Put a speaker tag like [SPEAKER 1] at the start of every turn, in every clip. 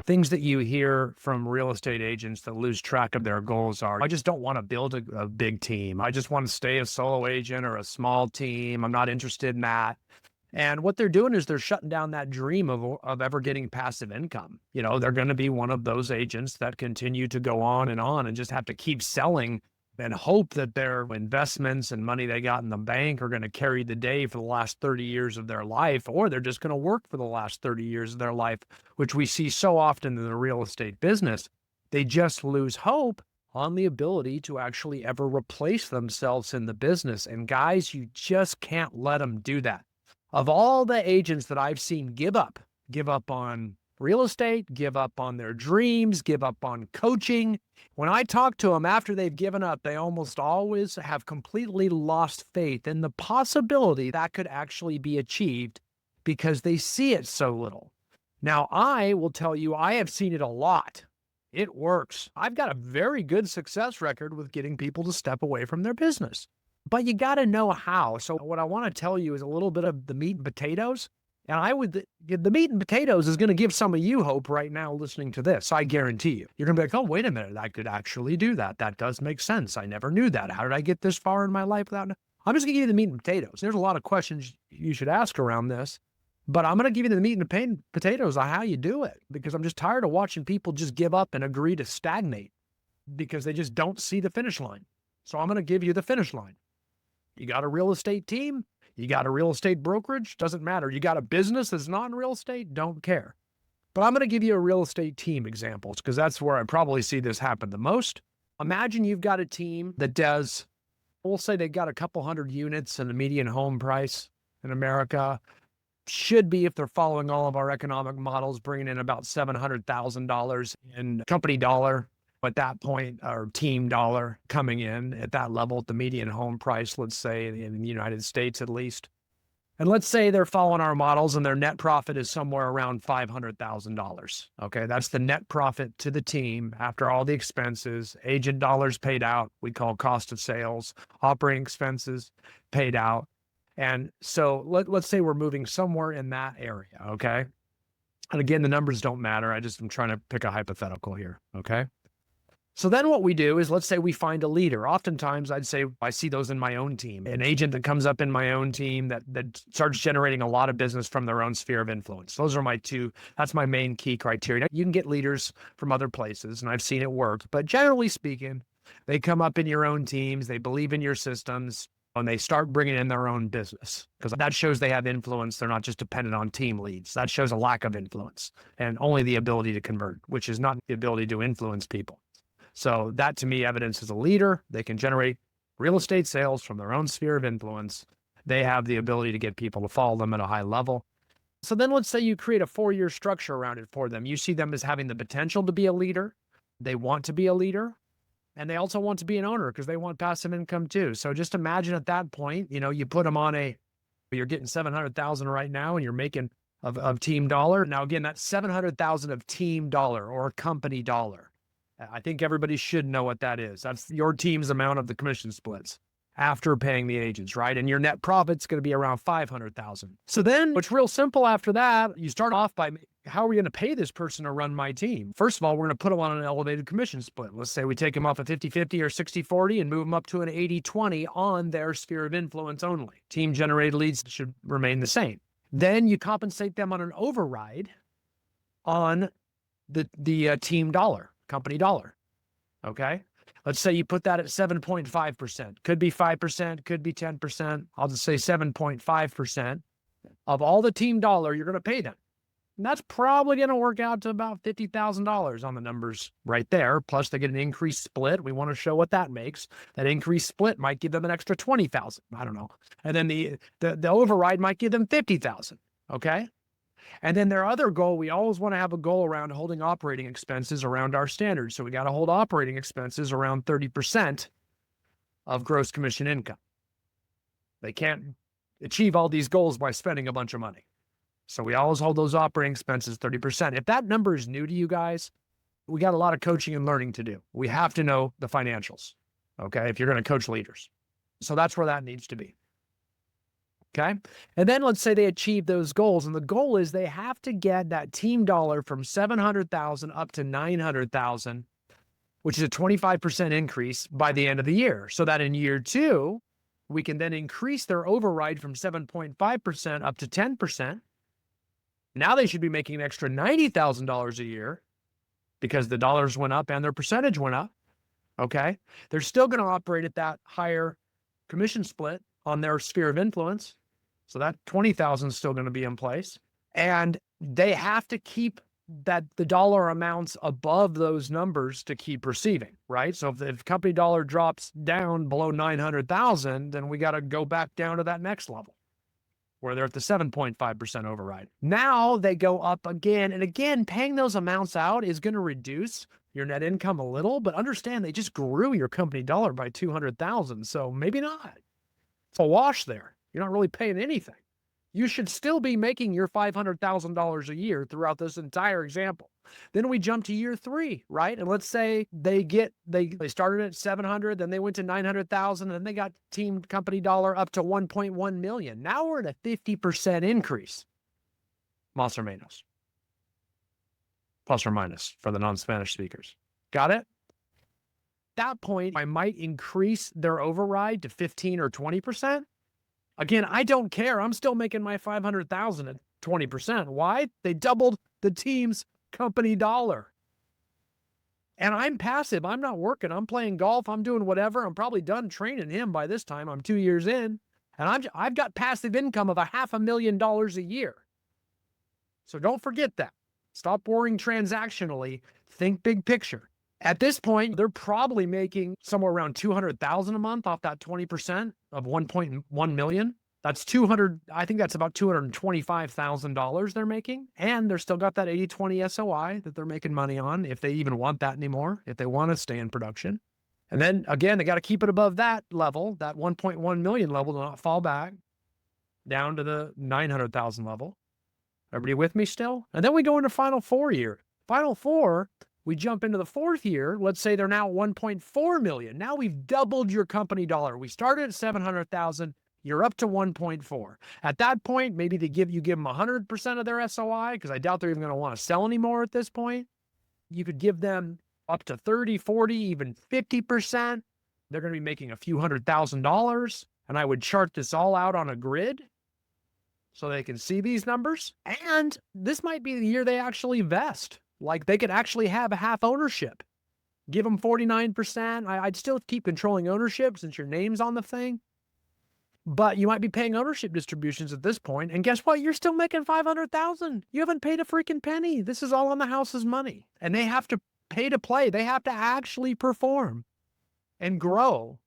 [SPEAKER 1] Things that you hear from real estate agents that lose track of their goals are, I just don't want to build a big team. I just want to stay a solo agent or a small team. I'm not interested in that. And what they're doing is they're shutting down that dream of ever getting passive income. They're going to be one of those agents that continue to go on and just have to keep selling and hope that their investments and money they got in the bank are going to carry the day for the last 30 years of their life, or they're just going to work for the last 30 years of their life, which we see so often in the real estate business. They just lose hope on the ability to actually ever replace themselves in the business. And guys, you just can't let them do that. Of all the agents that I've seen give up on real estate, give up on their dreams, give up on coaching, when I talk to them after they've given up, they almost always have completely lost faith in the possibility that could actually be achieved because they see it so little. Now, I will tell you, I have seen it a lot. It works. I've got a very good success record with getting people to step away from their business. But you got to know how. So what I want to tell you is a little bit of the meat and potatoes. And the meat and potatoes is going to give some of you hope right now listening to this. I guarantee you. You're going to be like, oh, wait a minute. I could actually do that. That does make sense. I never knew that. How did I get this far in my life without? I'm just going to give you the meat and potatoes. There's a lot of questions you should ask around this, but I'm going to give you the meat and the potatoes on how you do it, because I'm just tired of watching people just give up and agree to stagnate because they just don't see the finish line. So I'm going to give you the finish line. You got a real estate team, you got a real estate brokerage, doesn't matter. You got a business that's not in real estate, don't care. But I'm going to give you a real estate team examples because that's where I probably see this happen the most. Imagine you've got a team that does, we'll say they've got a couple hundred units and the median home price in America should be, if they're following all of our economic models, bringing in about $700,000 in company dollar. At that point, our team dollar coming in at that level at the median home price, let's say in the United States at least. And let's say they're following our models and their net profit is somewhere around $500,000. Okay, that's the net profit to the team after all the expenses, agent dollars paid out, we call cost of sales, operating expenses paid out. And so let's say we're moving somewhere in that area, okay? And again, the numbers don't matter. I'm trying to pick a hypothetical here, okay? So then what we do is, let's say we find a leader. Oftentimes I'd say I see those in my own team, an agent that comes up in my own team that starts generating a lot of business from their own sphere of influence. Those are that's my main key criteria. You can get leaders from other places and I've seen it work, but generally speaking, they come up in your own teams, they believe in your systems, and they start bringing in their own business because that shows they have influence. They're not just dependent on team leads. That shows a lack of influence and only the ability to convert, which is not the ability to influence people. So that to me evidences a leader. They can generate real estate sales from their own sphere of influence. They have the ability to get people to follow them at a high level. So then let's say you create a 4-year structure around it for them. You see them as having the potential to be a leader. They want to be a leader. And they also want to be an owner because they want passive income too. So just imagine at that point, you put them on you're getting 700,000 right now and you're making of team dollar. Now, again, that's 700,000 of team dollar or company dollar. I think everybody should know what that is. That's your team's amount of the commission splits after paying the agents, right? And your net profit's going to be around 500,000. So then it's real simple after that. You start off by, how are we going to pay this person to run my team? First of all, we're going to put them on an elevated commission split. Let's say we take them off a 50-50 or 60-40 and move them up to an 80-20 on their sphere of influence only. Team generated leads should remain the same. Then you compensate them on an override on the team dollar. Company dollar. Okay. Let's say you put that at 7.5%. Could be 5%, could be 10%. I'll just say 7.5% of all the team dollar you're going to pay them. And that's probably going to work out to about $50,000 on the numbers right there. Plus they get an increased split. We want to show what that makes. That increased split might give them an extra 20,000. I don't know. And then the override might give them 50,000. Okay. And then their other goal, we always want to have a goal around holding operating expenses around our standards. So we got to hold operating expenses around 30% of gross commission income. They can't achieve all these goals by spending a bunch of money. So we always hold those operating expenses 30%. If that number is new to you guys, we got a lot of coaching and learning to do. We have to know the financials, okay, if you're going to coach leaders. So that's where that needs to be. Okay. And then let's say they achieve those goals. And the goal is they have to get that team dollar from 700,000 up to 900,000, which is a 25% increase by the end of the year. So that in year 2, we can then increase their override from 7.5% up to 10%. Now they should be making an extra $90,000 a year because the dollars went up and their percentage went up. Okay. They're still going to operate at that higher commission split on their sphere of influence. So that 20,000 is still going to be in place. And they have to keep the dollar amounts above those numbers to keep receiving, right? So if the company dollar drops down below 900,000, then we got to go back down to that next level where they're at the 7.5% override. Now they go up again and again. Paying those amounts out is going to reduce your net income a little, but understand they just grew your company dollar by 200,000. So maybe not. It's a wash there. You're not really paying anything. You should still be making your $500,000 a year throughout this entire example. Then we jump to year 3, right? And let's say they started at 700, then they went to 900,000, and then they got team company dollar up to 1.1 million. Now we're at a 50% increase. Más o menos. Plus or minus for the non-Spanish speakers. Got it? At that point, I might increase their override to 15 or 20%. Again, I don't care. I'm still making my 500,000 at 20%. Why? They doubled the team's company dollar. And I'm passive. I'm not working. I'm playing golf. I'm doing whatever. I'm probably done training him by this time. I'm 2 years in. And I've got passive income of $500,000 a year. So don't forget that. Stop worrying transactionally. Think big picture. At this point, they're probably making somewhere around 200,000 a month off that 20% of 1.1 million. That's I think that's about $225,000 they're making. And they're still got that 80/20 SOI that they're making money on if they even want that anymore, if they want to stay in production. And then again, they got to keep it above that level, that 1.1 million level, to not fall back down to the 900,000 level. Everybody with me still? And then we go into final 4 year. Final 4, we jump into the 4th year. Let's say they're now 1.4 million. Now we've doubled your company dollar. We started at 700,000. You're up to 1.4. At that point, maybe you give them 100% of their SOI, because I doubt they're even going to want to sell anymore at this point. You could give them up to 30, 40, even 50%. They're going to be making a few $100,000. And I would chart this all out on a grid so they can see these numbers. And this might be the year they actually vest. Like they could actually have a half ownership. Give them 49%. I'd still keep controlling ownership since your name's on the thing. But you might be paying ownership distributions at this point. And guess what? You're still making 500,000. You haven't paid a freaking penny. This is all on the house's money. And they have to pay to play. They have to actually perform and grow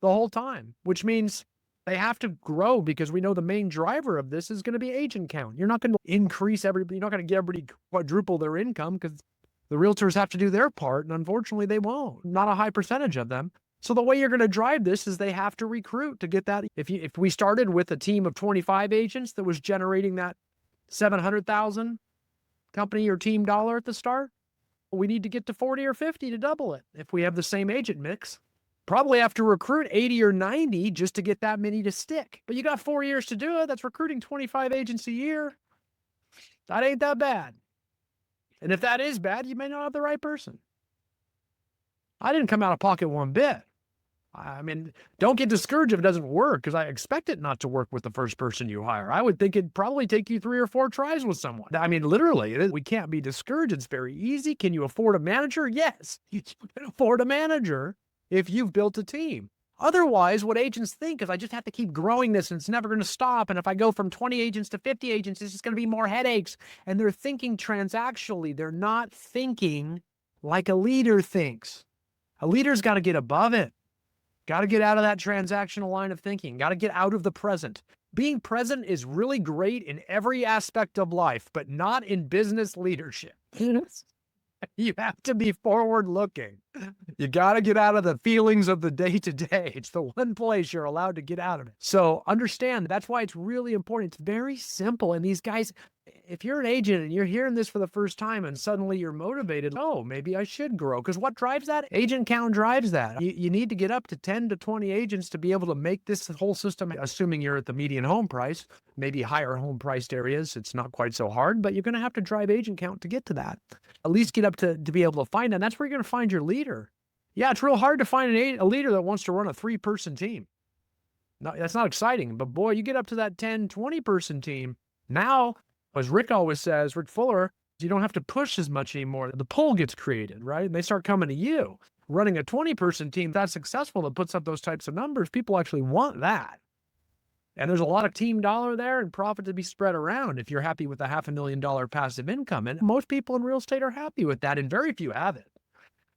[SPEAKER 1] the whole time, which means they have to grow, because we know the main driver of this is going to be agent count. You're not going to increase everybody. You're not going to get everybody quadruple their income, because the realtors have to do their part. And unfortunately, they won't. Not a high percentage of them. So the way you're going to drive this is they have to recruit to get that. If we started with a team of 25 agents that was generating that 700,000 company or team dollar at the start, we need to get to 40 or 50 to double it. If we have the same agent mix, probably have to recruit 80 or 90 just to get that many to stick. But you got 4 years to do it. That's recruiting 25 agents a year. That ain't that bad. And if that is bad, you may not have the right person. I didn't come out of pocket one bit. I mean, don't get discouraged if it doesn't work, because I expect it not to work with the first person you hire. I would think it'd probably take you 3 or 4 tries with someone. I mean, literally, we can't be discouraged. It's very easy. Can you afford a manager? Yes, you can afford a manager if you've built a team. Otherwise, what agents think is, I just have to keep growing this and it's never going to stop. And if I go from 20 agents to 50 agents, it's just going to be more headaches. And they're thinking transactionally. They're not thinking like a leader thinks. A leader's got to get above it. Got to get out of that transactional line of thinking. Got to get out of the present. Being present is really great in every aspect of life, but not in business leadership. You have to be forward looking. You got to get out of the feelings of the day to day. It's the one place you're allowed to get out of it. So understand that's why it's really important. It's very simple. And these guys, if you're an agent and you're hearing this for the first time and suddenly you're motivated, oh, maybe I should grow. Because what drives that? Agent count drives that. You need to get up to 10 to 20 agents to be able to make this whole system, assuming you're at the median home price, maybe higher home priced areas. It's not quite so hard, but you're going to have to drive agent count to get to that. At least get up to be able to find that. And that's where you're going to find your leader. Yeah, it's real hard to find a leader that wants to run a 3-person team. No, that's not exciting. But boy, you get up to that 10, 20-person team. Now, as Rick always says, Rick Fuller, you don't have to push as much anymore. The pull gets created, right? And they start coming to you. Running a 20-person team that's successful that puts up those types of numbers, people actually want that. And there's a lot of team dollar there and profit to be spread around if you're happy with a $500,000 passive income. And most people in real estate are happy with that, and very few have it.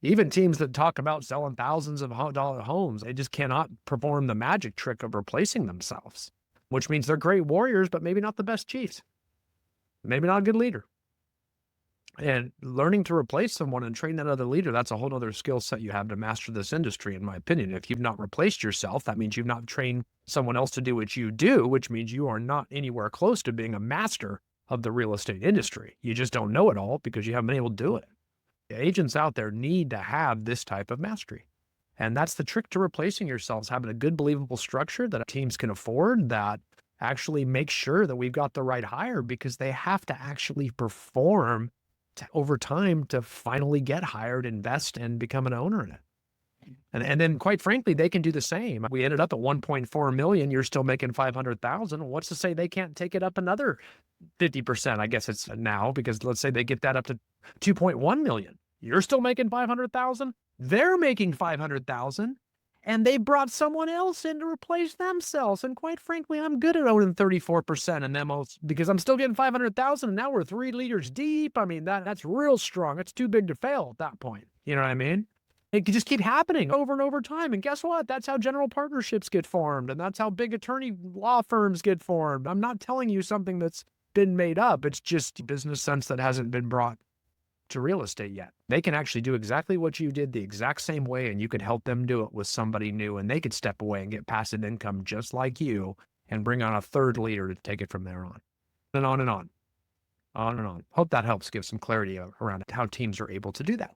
[SPEAKER 1] Even teams that talk about selling thousands of dollar homes, they just cannot perform the magic trick of replacing themselves, which means they're great warriors, but maybe not the best chiefs. Maybe not a good leader. And learning to replace someone and train that other leader, that's a whole other skill set you have to master this industry, in my opinion. If you've not replaced yourself, that means you've not trained someone else to do what you do, which means you are not anywhere close to being a master of the real estate industry. You just don't know it all because you haven't been able to do it. Agents out there need to have this type of mastery. And that's the trick to replacing yourselves, having a good, believable structure that teams can afford, that actually makes sure that we've got the right hire, because they have to actually perform over time to finally get hired, invest, and become an owner in it. And then, quite frankly, they can do the same. We ended up at 1.4 million. You're still making 500,000. What's to say they can't take it up another 50%? I guess it's now, because let's say they get that up to 2.1 million. You're still making 500,000. They're making 500,000, and they brought someone else in to replace themselves. And quite frankly, I'm good at owning 34% in them because I'm still getting 500,000, and now we're 3 leaders deep. I mean, that's real strong. It's too big to fail at that point. You know what I mean? It could just keep happening over and over time. And guess what? That's how general partnerships get formed. And that's how big attorney law firms get formed. I'm not telling you something that's been made up. It's just business sense that hasn't been brought to real estate yet. They can actually do exactly what you did the exact same way, and you could help them do it with somebody new, and they could step away and get passive income just like you and bring on a third leader to take it from there on. And on and on. On and on. Hope that helps give some clarity around how teams are able to do that.